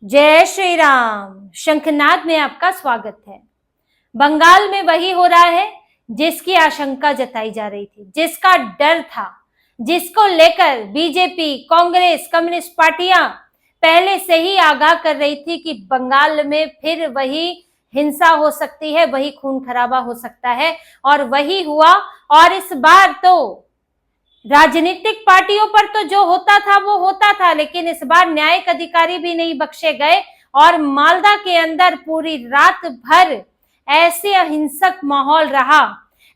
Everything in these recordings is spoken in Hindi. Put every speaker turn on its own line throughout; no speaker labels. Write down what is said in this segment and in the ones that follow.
जय श्री राम। शंखनाद में आपका स्वागत है। बंगाल में वही हो रहा है जिसकी आशंका जताई जा रही थी, जिसका डर था, जिसको लेकर बीजेपी, कांग्रेस, कम्युनिस्ट पार्टियां पहले से ही आगाह कर रही थी कि बंगाल में फिर वही हिंसा हो सकती है, वही खून खराबा हो सकता है, और वही हुआ। और इस बार तो राजनीतिक पार्टियों पर तो जो होता था वो होता था, लेकिन इस बार न्यायिक अधिकारी भी नहीं बख्शे गए। और मालदा के अंदर पूरी रात भर ऐसे अहिंसक माहौल रहा,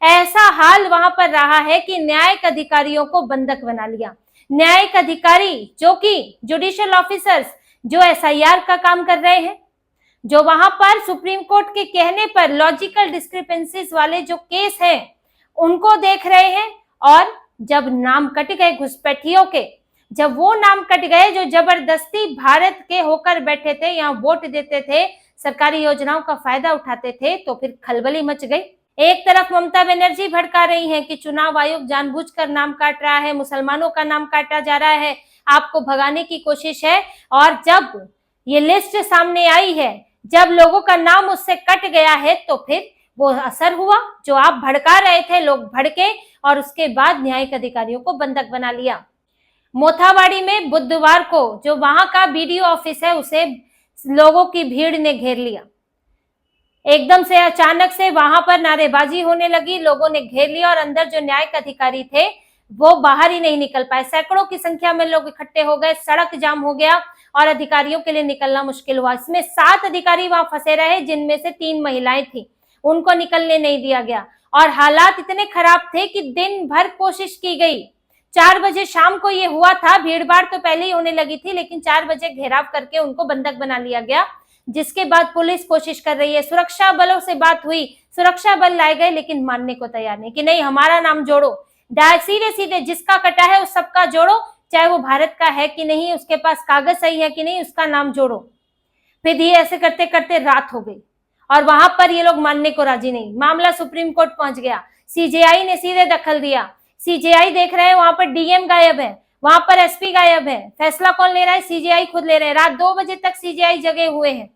ऐसा हाल वहां पर रहा है कि न्यायिक अधिकारियों को बंधक बना लिया। न्यायिक अधिकारी जो कि जुडिशियल ऑफिसर्स, जो एसआईआर का काम कर रहे हैं, जो वहां पर सुप्रीम कोर्ट के कहने पर लॉजिकल डिस्क्रिपेंसीज वाले जो केस हैं उनको देख रहे हैं। और जब नाम कट गए घुसपैठियों के, जब वो नाम कट गए जो जबरदस्ती भारत के होकर बैठे थे, यहाँ वोट देते थे, सरकारी योजनाओं का फायदा उठाते थे, तो फिर खलबली मच गई। एक तरफ ममता बनर्जी भड़का रही हैं कि चुनाव आयोग जानबूझकर नाम काट रहा है, मुसलमानों का नाम काटा जा रहा है, आपको भगाने की कोशिश है। और जब ये लिस्ट सामने आई है, जब लोगों का नाम उससे कट गया है, तो फिर वो असर हुआ जो आप भड़का रहे थे, लोग भड़के और उसके बाद न्यायिक अधिकारियों को बंधक बना लिया। मोथावाड़ी में बुधवार को जो वहां का बीडीओ ऑफिस है, उसे लोगों की भीड़ ने घेर लिया। एकदम से अचानक से वहां पर नारेबाजी होने लगी, लोगों ने घेर लिया और अंदर जो न्यायिक अधिकारी थे वो बाहर ही नहीं निकल पाए। सैकड़ों की संख्या में लोग इकट्ठे हो गए, सड़क जाम हो गया और अधिकारियों के लिए निकलना मुश्किल हुआ। इसमें 7 अधिकारी वहां फंसे रहे, जिनमें से 3 महिलाएं थी, उनको निकलने नहीं दिया गया। और हालात इतने खराब थे कि दिन भर कोशिश की गई। 4 बजे शाम को ये हुआ था, भीड़ भाड़ तो पहले ही होने लगी थी, लेकिन 4 बजे घेराव करके उनको बंधक बना लिया गया। जिसके बाद पुलिस कोशिश कर रही है, सुरक्षा बलों से बात हुई, सुरक्षा बल लाए गए, लेकिन मानने को तैयार नहीं कि नहीं हमारा नाम जोड़ो, सीधे सीधे जिसका कटा है उस सबका जोड़ो, चाहे वो भारत का है कि नहीं, उसके पास कागज सही है कि नहीं, उसका नाम जोड़ो। फिर ये ऐसे करते करते रात हो गई और वहां पर ये लोग मानने को राजी नहीं। मामला सुप्रीम कोर्ट पहुंच गया, सीजेआई ने सीधे दखल दिया। सीजेआई देख रहे हैं वहां पर डीएम गायब है, वहां पर एसपी गायब है, फैसला कौन ले रहा है? सीजेआई खुद ले रहे हैं। रात 2 बजे तक सीजेआई जगे हुए हैं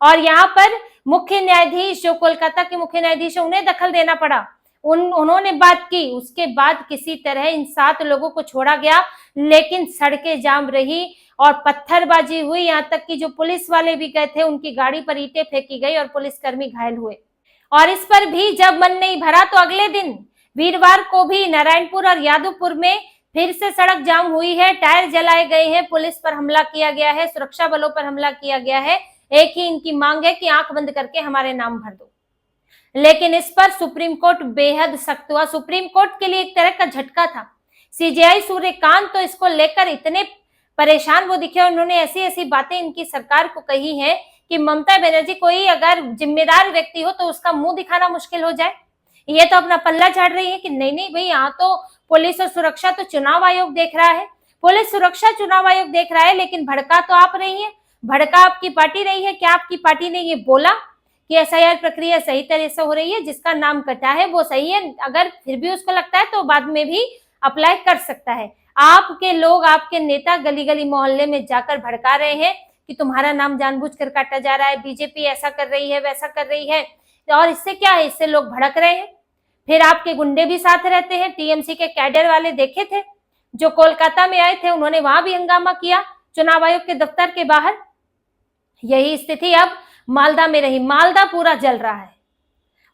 और यहाँ पर मुख्य न्यायाधीश, जो कोलकाता के मुख्य न्यायाधीश है, उन्हें दखल देना पड़ा। उन्होंने बात की, उसके बाद किसी तरह इन 7 लोगों को छोड़ा गया, लेकिन सड़कें जाम रही और पत्थरबाजी हुई। यहाँ तक कि जो पुलिस वाले भी गए थे उनकी गाड़ी पर ईंटें फेंकी गई और पुलिसकर्मी घायल हुए। और इस पर भी जब मन नहीं भरा तो अगले दिन वीरवार को भी नारायणपुर और यादवपुर में फिर से सड़क जाम हुई है, टायर जलाए गए हैं, पुलिस पर हमला किया गया है, सुरक्षा बलों पर हमला किया गया है। एक ही इनकी मांग है कि आंख बंद करके हमारे नाम भर दो। लेकिन इस पर सुप्रीम कोर्ट बेहद सख्त हुआ। सुप्रीम कोर्ट के लिए एक तरह का झटका था। सीजेआई सूर्यकांत तो इसको लेकर इतने परेशान वो दिखे, उन्होंने ऐसी ऐसी बातें इनकी सरकार को कही है कि ममता बनर्जी कोई अगर जिम्मेदार व्यक्ति हो तो उसका मुंह दिखाना मुश्किल हो जाए। ये तो अपना पल्ला झाड़ रही है कि नहीं नहीं भाई, यहाँ तो पुलिस और सुरक्षा तो चुनाव आयोग देख रहा है, पुलिस सुरक्षा चुनाव आयोग देख रहा है, लेकिन भड़का तो आप रही है, भड़का आपकी पार्टी रही है। क्या आपकी पार्टी ने ये बोला कि एसआईआर प्रक्रिया सही तरह से हो रही है, जिसका नाम कटा है वो सही है? अगर फिर भी उसको लगता है तो बाद में भी अप्लाई कर सकता है। आपके लोग, आपके नेता गली गली मोहल्ले में जाकर भड़का रहे हैं कि तुम्हारा नाम जानबूझकर काटा जा रहा है, बीजेपी ऐसा कर रही है, वैसा कर रही है। और इससे क्या है, इससे लोग भड़क रहे हैं। फिर आपके गुंडे भी साथ रहते हैं। टीएमसी के कैडर वाले देखे थे जो कोलकाता में आए थे, उन्होंने वहां भी हंगामा किया चुनाव आयोग के दफ्तर के बाहर। यही स्थिति अब मालदा में रही। मालदा पूरा जल रहा है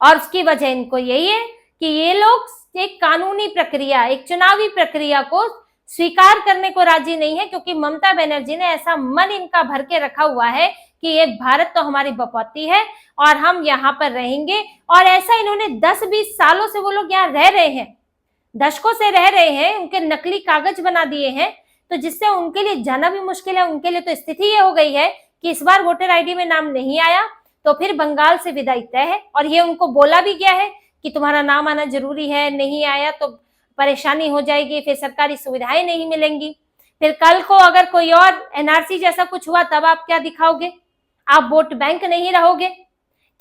और उसकी वजह इनको यही है कि ये लोग एक कानूनी प्रक्रिया, एक चुनावी प्रक्रिया को स्वीकार करने को राजी नहीं है, क्योंकि ममता बनर्जी ने ऐसा मन इनका भर के रखा हुआ है कि एक भारत तो हमारी बपौती है और हम यहाँ पर रहेंगे। और ऐसा इन्होंने 10-20 सालों से वो लोग यहाँ रह रहे हैं, दशकों से रह रहे हैं, उनके नकली कागज बना दिए हैं, तो जिससे उनके लिए जाना भी मुश्किल है। उनके लिए तो स्थिति ये हो गई है कि इस बार वोटर आईडी में नाम नहीं आया तो फिर बंगाल से विदाई तय है। और ये उनको बोला भी गया है कि तुम्हारा नाम आना जरूरी है, नहीं आया तो परेशानी हो जाएगी, फिर सरकारी सुविधाएं नहीं मिलेंगी। फिर कल को अगर कोई और एनआरसी जैसा कुछ हुआ तब आप क्या दिखाओगे? आप वोट बैंक नहीं रहोगे।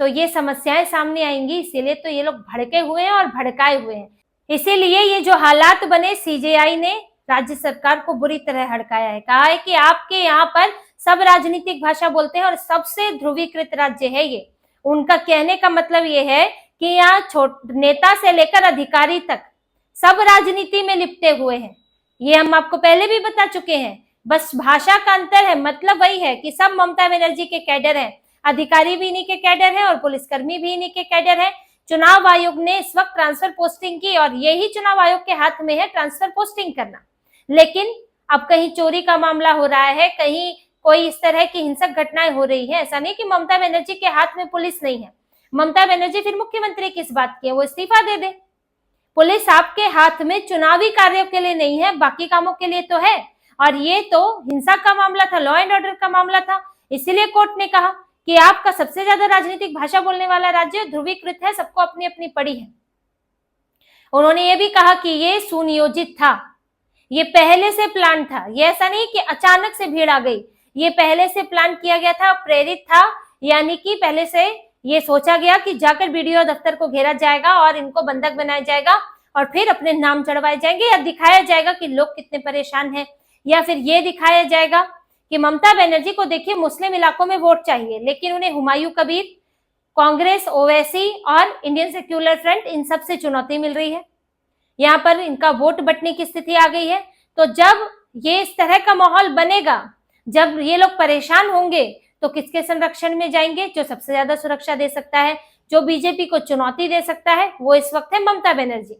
तो ये समस्याएं सामने आएंगी, इसीलिए तो ये लोग भड़के हुए हैं और भड़काए हुए हैं। इसीलिए ये जो हालात बने, सीजेआई ने राज्य सरकार को बुरी तरह हड़काया है। कहा है कि आपके यहाँ पर सब राजनीतिक भाषा बोलते हैं और सबसे ध्रुवीकृत राज्य है ये। उनका कहने का मतलब ये है कि यहाँ नेता से लेकर अधिकारी तक सब राजनीति में लिपटे हुए हैं। ये हम आपको पहले भी बता चुके हैं, बस भाषा का अंतर है, मतलब वही है कि सब ममता बनर्जी के कैडर हैं, अधिकारी भी इन्हीं के कैडर हैं और पुलिसकर्मी भी इन्हीं के कैडर हैं। चुनाव आयोग ने इस वक्त ट्रांसफर पोस्टिंग की और यही चुनाव आयोग के हाथ में है ट्रांसफर पोस्टिंग करना। लेकिन अब कहीं चोरी का मामला हो रहा है, कहीं कोई इस तरह की हिंसक घटनाएं हो रही है। ऐसा नहीं कि ममता बनर्जी के हाथ में पुलिस नहीं है। ममता बनर्जी फिर मुख्यमंत्री किस बात की है, वो इस्तीफा दे दे। पुलिस आपके हाथ में चुनावी कार्यों के लिए नहीं है, बाकी कामों के लिए तो है। और ये तो हिंसा का मामला था, लॉ एंड ऑर्डर का मामला था। इसीलिए कोर्ट ने कहा कि आपका सबसे ज्यादा राजनीतिक भाषा बोलने वाला राज्य ध्रुवीकृत है, सबको अपनी अपनी पड़ी है। उन्होंने ये भी कहा कि ये सुनियोजित था, ये पहले से प्लान था, ये ऐसा नहीं कि अचानक से भीड़ आ गई, ये पहले से प्लान किया गया था, प्रेरित था। यानी कि पहले से ये सोचा गया कि जाकर बीडीओ दफ्तर को घेरा जाएगा और इनको बंधक बनाया जाएगा और फिर अपने नाम चढ़वाए जाएंगे, या दिखाया जाएगा कि लोग कितने परेशान हैं, या फिर ये दिखाया जाएगा कि ममता बनर्जी को देखिए मुस्लिम इलाकों में वोट चाहिए, लेकिन उन्हें हुमायूं कबीर, कांग्रेस, ओवैसी और इंडियन सेक्युलर फ्रंट, इन सब से चुनौती मिल रही है। यहाँ पर इनका वोट बंटने की स्थिति आ गई है। तो जब ये इस तरह का माहौल बनेगा, जब ये लोग परेशान होंगे, तो किसके संरक्षण में जाएंगे? जो सबसे ज्यादा सुरक्षा दे सकता है, जो बीजेपी को चुनौती दे सकता है, वो इस वक्त है ममता बनर्जी।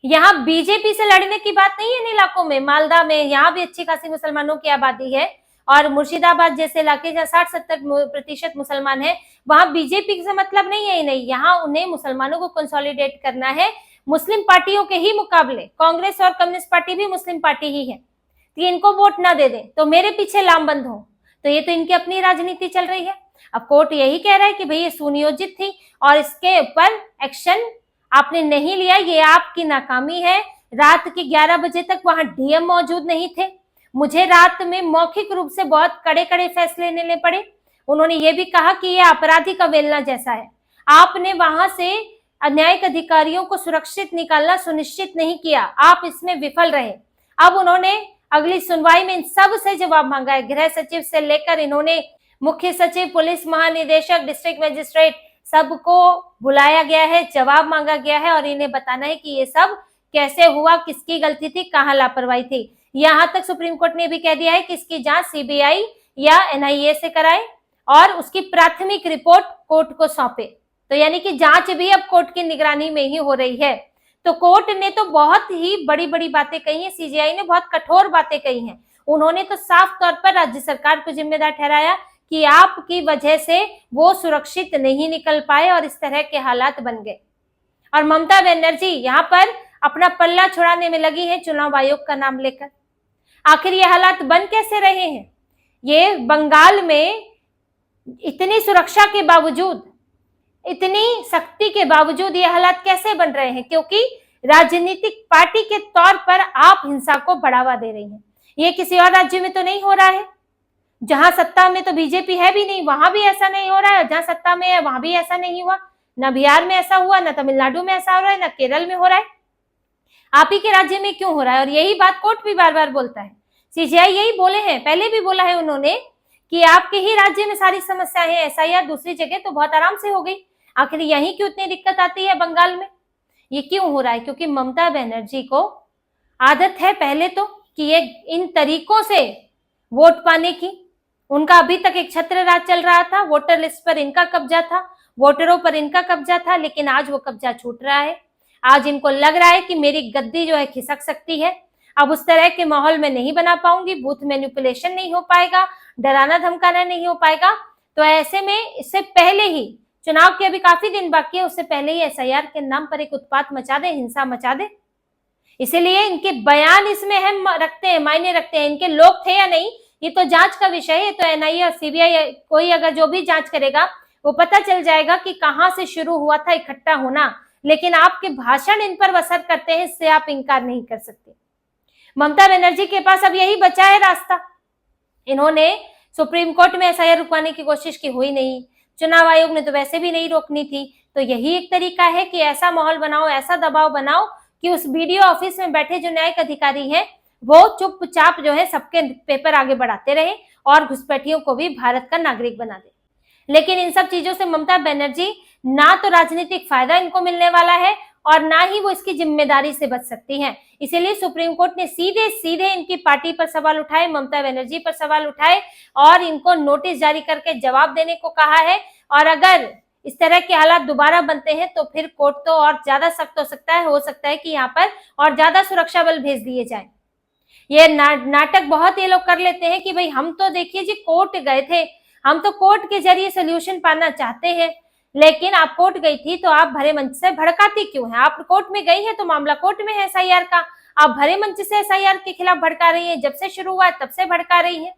यहाँ बीजेपी से लड़ने की बात नहीं है। इन इलाकों में, मालदा में, यहाँ भी अच्छी खासी मुसलमानों की आबादी है और मुर्शिदाबाद जैसे इलाके जहाँ 60-70% मुसलमान है, वहां बीजेपी से मतलब नहीं है। नहीं, यहाँ उन्हें मुसलमानों को कंसोलिडेट करना है मुस्लिम पार्टियों के ही मुकाबले। कांग्रेस और कम्युनिस्ट पार्टी भी मुस्लिम पार्टी ही है, तो इनको वोट ना दे दें तो मेरे पीछे लामबंद हो, तो ये तो इनकी अपनी राजनीति चल रही है। अब कोर्ट यही कह रहा है कि भाई ये सुनियोजित थी और इसके ऊपर एक्शन आपने नहीं लिया, ये आपकी नाकामी है। रात के 11 बजे तक वहां डीएम मौजूद नहीं थे, मुझे रात में मौखिक रूप से बहुत कड़े कड़े फैसले लेने पड़े। उन्होंने ये भी कहा कि ये अपराधी का वेलना जैसा है, आपने वहां से न्यायिक अधिकारियों को सुरक्षित निकालना सुनिश्चित नहीं किया, आप इसमें विफल रहे। अब उन्होंने अगली सुनवाई में इन सब से जवाब मांगा है। गृह सचिव से लेकर इन्होंने मुख्य सचिव, पुलिस महानिदेशक, डिस्ट्रिक्ट मजिस्ट्रेट, सबको बुलाया गया है, जवाब मांगा गया है और इन्हें बताना है कि ये सब कैसे हुआ, किसकी गलती थी, कहाँ लापरवाही थी। यहाँ तक सुप्रीम कोर्ट ने भी कह दिया है कि इसकी जांच सीबीआई या एनआईए से कराए और उसकी प्राथमिक रिपोर्ट कोर्ट को सौंपे। तो यानी कि जांच भी अब कोर्ट की निगरानी में ही हो रही है। तो कोर्ट ने तो बहुत ही बड़ी बड़ी बातें कही है, सीजीआई ने बहुत कठोर बातें कही हैं। उन्होंने तो साफ तौर पर राज्य सरकार को जिम्मेदार ठहराया कि आपकी वजह से वो सुरक्षित नहीं निकल पाए और इस तरह के हालात बन गए। और ममता बनर्जी यहाँ पर अपना पल्ला छुड़ाने में लगी है चुनाव आयोग का नाम लेकर। आखिर ये हालात बन कैसे रहे हैं? ये बंगाल में इतनी सुरक्षा के बावजूद, इतनी सख्ती के बावजूद ये हालात कैसे बन रहे हैं? क्योंकि राजनीतिक पार्टी के तौर पर आप हिंसा को बढ़ावा दे रही हैं। ये किसी और राज्य में तो नहीं हो रहा है। जहां सत्ता में तो बीजेपी है भी नहीं, वहां भी ऐसा नहीं हो रहा है। जहां सत्ता में है वहां भी ऐसा नहीं हुआ, ना बिहार में ऐसा हुआ, ना तमिलनाडु में ऐसा हो रहा है, ना केरल में हो रहा है। आप ही के राज्य में क्यों हो रहा है? और यही बात कोर्ट भी बार बार बोलता है, सीजीआई यही बोले हैं, पहले भी बोला है उन्होंने कि आपके ही राज्य में सारी समस्याएं हैं, एसआईआर दूसरी जगह तो बहुत आराम से हो गई, आखिर यहीं क्यों इतनी दिक्कत आती है बंगाल में? ये क्यों हो रहा है? क्योंकि ममता बनर्जी को आदत है पहले तो कि ये इन तरीकों से वोट पाने की। उनका अभी तक एक छत्र राज चल रहा था, वोटर लिस्ट पर इनका कब्जा था, वोटरों पर इनका कब्जा था, लेकिन आज वो कब्जा छूट रहा है। आज इनको लग रहा है कि मेरी गद्दी जो है खिसक सकती है, अब उस तरह के माहौल में नहीं बना पाऊंगी, बूथ मैनिपुलेशन नहीं हो पाएगा, डराना धमकाना नहीं हो पाएगा। तो ऐसे में इससे पहले ही, चुनाव के अभी काफी दिन बाकी है, उससे पहले ही एसआईआर के नाम पर एक उत्पात मचा दे, हिंसा मचा दे। इसीलिए इनके बयान इसमें अहम रखते हैं, मायने रखते हैं। इनके लोग थे या नहीं ये तो जांच का विषय है, तो एनआईए और सीबीआई कोई अगर जो भी जांच करेगा वो पता चल जाएगा कि कहां से शुरू हुआ था इकट्ठा होना। लेकिन आपके भाषण इन पर असर करते हैं, इससे आप इनकार नहीं कर सकते। ममता बनर्जी के पास अब यही बचा है रास्ता। इन्होंने सुप्रीम कोर्ट में एसआईआर रुकवाने की कोशिश की, हुई नहीं। चुनाव आयोग ने तो वैसे भी नहीं रोकनी थी। तो यही एक तरीका है कि ऐसा माहौल बनाओ, ऐसा दबाव बनाओ कि उस बीडीओ ऑफिस में बैठे जो न्यायिक अधिकारी हैं वो चुपचाप जो है सबके पेपर आगे बढ़ाते रहे और घुसपैठियों को भी भारत का नागरिक बना दे। लेकिन इन सब चीजों से ममता बनर्जी ना तो राजनीतिक फायदा इनको मिलने वाला है और ना ही वो इसकी जिम्मेदारी से बच सकती हैं। इसीलिए सुप्रीम कोर्ट ने सीधे सीधे इनकी पार्टी पर सवाल उठाए, ममता बनर्जी पर सवाल उठाए और इनको नोटिस जारी करके जवाब देने को कहा है। और अगर इस तरह के हालात दोबारा बनते हैं तो फिर कोर्ट तो और ज्यादा सख्त हो सकता है कि यहाँ पर और ज्यादा सुरक्षा बल भेज दिए जाए। ये नाटक बहुत ये लोग कर लेते हैं कि भाई हम तो देखिए जी कोर्ट गए थे, हम तो कोर्ट के जरिए सोल्यूशन पाना चाहते हैं, लेकिन आप कोर्ट गई थी तो आप भरे मंच से भड़काती क्यों हैं? आप कोर्ट में गई हैं तो मामला कोर्ट में है एसआईआर का, आप भरे मंच से एसआईआर के खिलाफ भड़का रही है, जब से शुरू हुआ तब से भड़का रही है।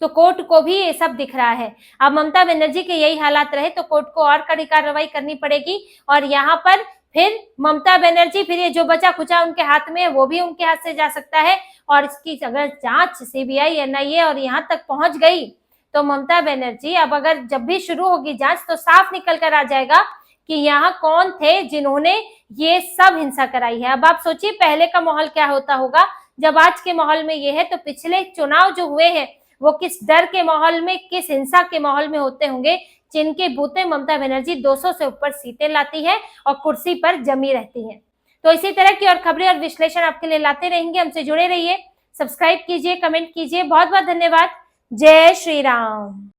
तो कोर्ट को भी ये सब दिख रहा है। अब ममता बनर्जी के यही हालात रहे तो कोर्ट को और कड़ी कार्रवाई करनी पड़ेगी और यहाँ पर फिर ममता बनर्जी, फिर ये जो बचा खुचा उनके हाथ में है वो भी उनके हाथ से जा सकता है। और इसकी अगर जांच सीबीआई, एनआईए और यहाँ तक पहुंच गई तो ममता बनर्जी अब अगर जब भी शुरू होगी जांच तो साफ निकल कर आ जाएगा कि यहाँ कौन थे जिन्होंने ये सब हिंसा कराई है। अब आप सोचिए पहले का माहौल क्या होता होगा, जब आज के माहौल में ये है तो पिछले चुनाव जो हुए हैं वो किस डर के माहौल में, किस हिंसा के माहौल में होते होंगे, जिनके बूते ममता बनर्जी 200 से ऊपर सीटें लाती है और कुर्सी पर जमी रहती है। तो इसी तरह की और खबरें और विश्लेषण आपके लिए लाते रहेंगे। हमसे जुड़े रहिए, सब्सक्राइब कीजिए, कमेंट कीजिए। बहुत बहुत धन्यवाद। जय श्री राम।